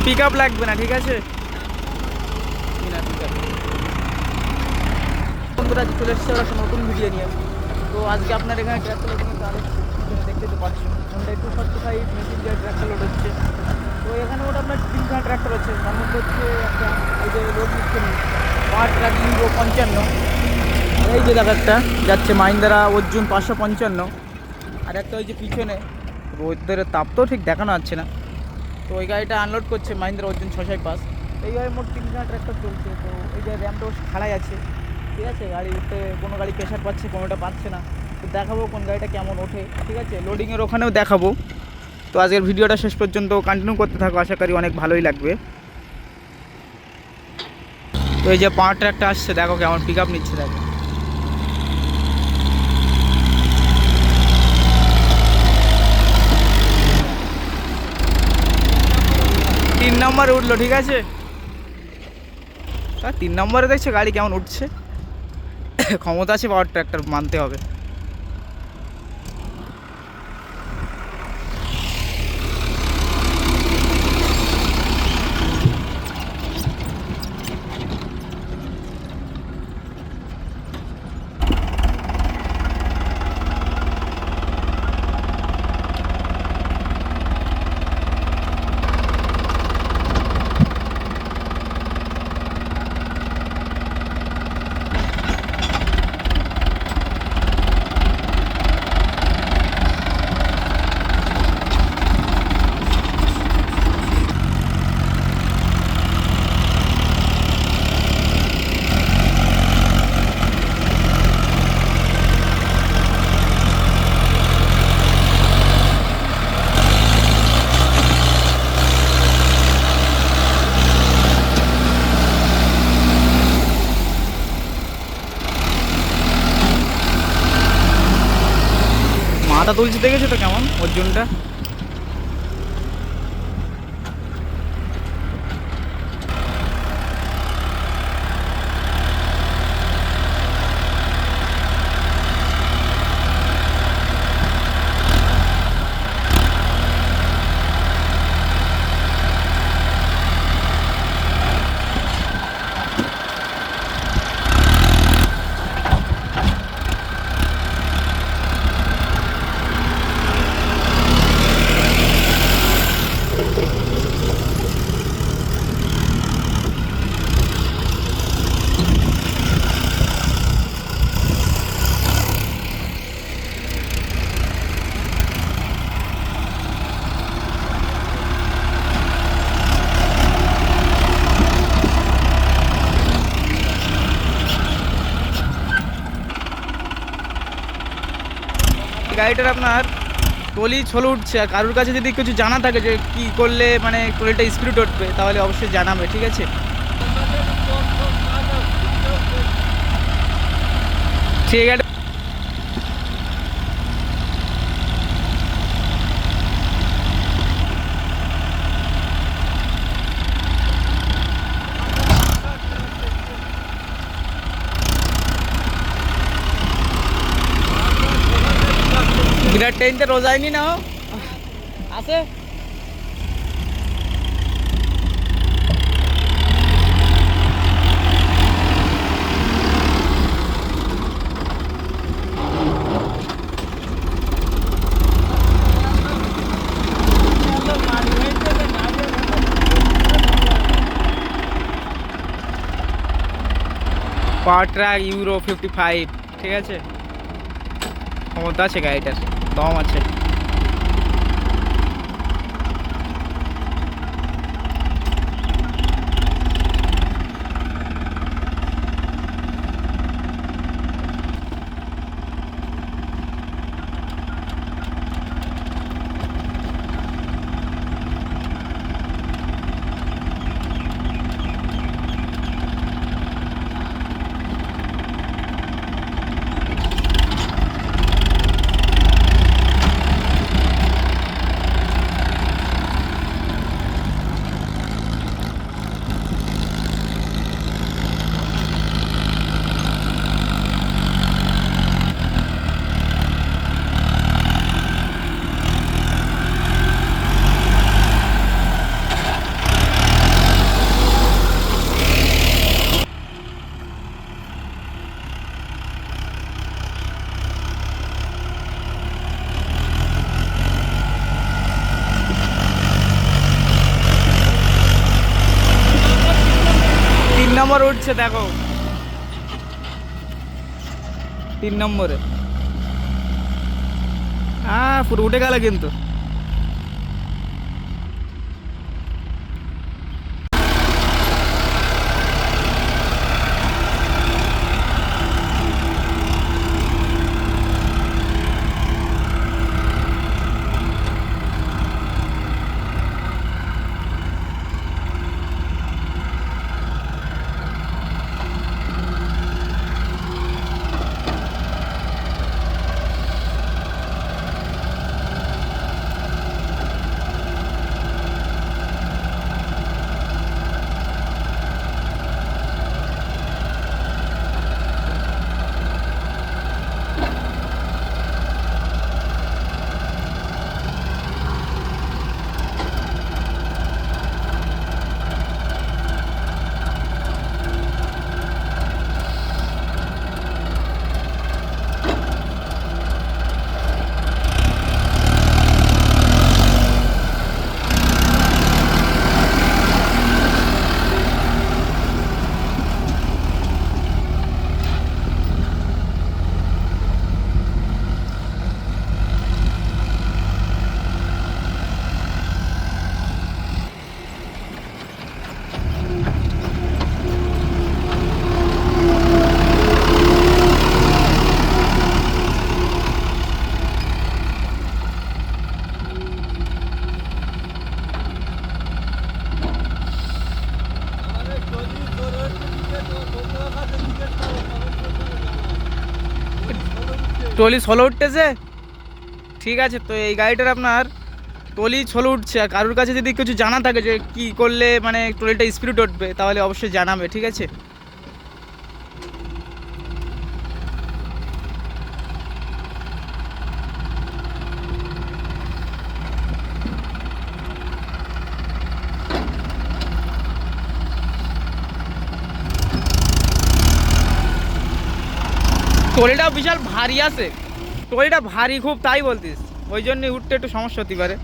Pick up লাগবে না, ঠিক আছে। বন্ধুরা চলে এসেছে ওরা একটা নতুন ভিডিও নিয়ে। তো আজকে আপনার এখানে ট্র্যাক্টর লোডিংয়ের কাজ দেখতে তো পাচ্ছেন, হোন্ডা 245 মেশিন দিয়ে ট্র্যাক্টর লোড হচ্ছে। তো এখানে ওটা আপনার 3খানা ট্র্যাক্টর আছে, তার মধ্যে হচ্ছে একটা এই যে লোড নিচ্ছে পাওয়ার ট্রাক ইউরো 55, আর এই যে দেখা একটা যাচ্ছে মাহিন্দ্রা অর্জুন 555, আর একটা ওই যে পিছনে রোদের তাপ তো ঠিক দেখানো যাচ্ছে না। তো ওই গাড়িটা আনলোড করছে মাহিন্দ্রা অর্জুন 605। এইভাবে মোট 3খানা ট্র্যাক্টর চলছে। তো এই যে র্যামটা খাড়াই আছে, ঠিক আছে। গাড়ি উঠতে কোনো গাড়ি প্রেশার পাচ্ছে, কোনোটা পাচ্ছে না। তো দেখাবো কোন গাড়িটা কেমন ওঠে, ঠিক আছে। লোডিংয়ের ওখানেও দেখাবো। তো আজকের ভিডিওটা শেষ পর্যন্ত কন্টিনিউ করতে থাকো, আশা করি অনেক ভালোই লাগবে। তো এই যে পাওয়ার ট্র্যাকটা আসছে, দেখো কেমন পিক আপ নিচ্ছে, দেখো। তিন নম্বরে উঠলো, ঠিক আছে। 3 নম্বরে দেখছে গাড়ি কেমন উঠছে। ক্ষমতা আছে পাওয়ার ট্র্যাক্টর, মানতে হবে। মাথা তুলছে, দেখেছো তো কেমন অর্জুনটা। গাড়িটার আপনার টলি ছলে উঠছে, আর কারোর কাছে যদি কিছু জানা থাকে যে কী করলে মানে টলিটা স্পিড উঠবে, তাহলে অবশ্যই জানাবে, ঠিক আছে। ঠিক আছে। বিরাট ট্রেনটা রোজ আইনি না আছে। পাওয়ার ট্রাক ইউরো 55, ঠিক আছে। ক্ষমতা আছে গাড়িটার, দম আছে। উঠছে দেখো 3 নম্বরে। হ্যাঁ পুরো উঠে গেল কিন্তু। ট্রলি 16 উঠতেছে। ঠিক আছে, তো এই গাড়িটার আপনার ট্রলি 16 উঠছে। আর কারোর কাছে যদি কিছু জানা থাকে যে কি করলে মানে ট্রলিটা স্পিড উঠবে, তাহলে অবশ্যই জানাবে, ঠিক আছে। ট্রলিটা বিশাল ভারী আছে, ট্রলিটা ভারী খুব, তাই বলতিস, ওই জন্যই উঠতে একটু সমস্যা হতে পারে।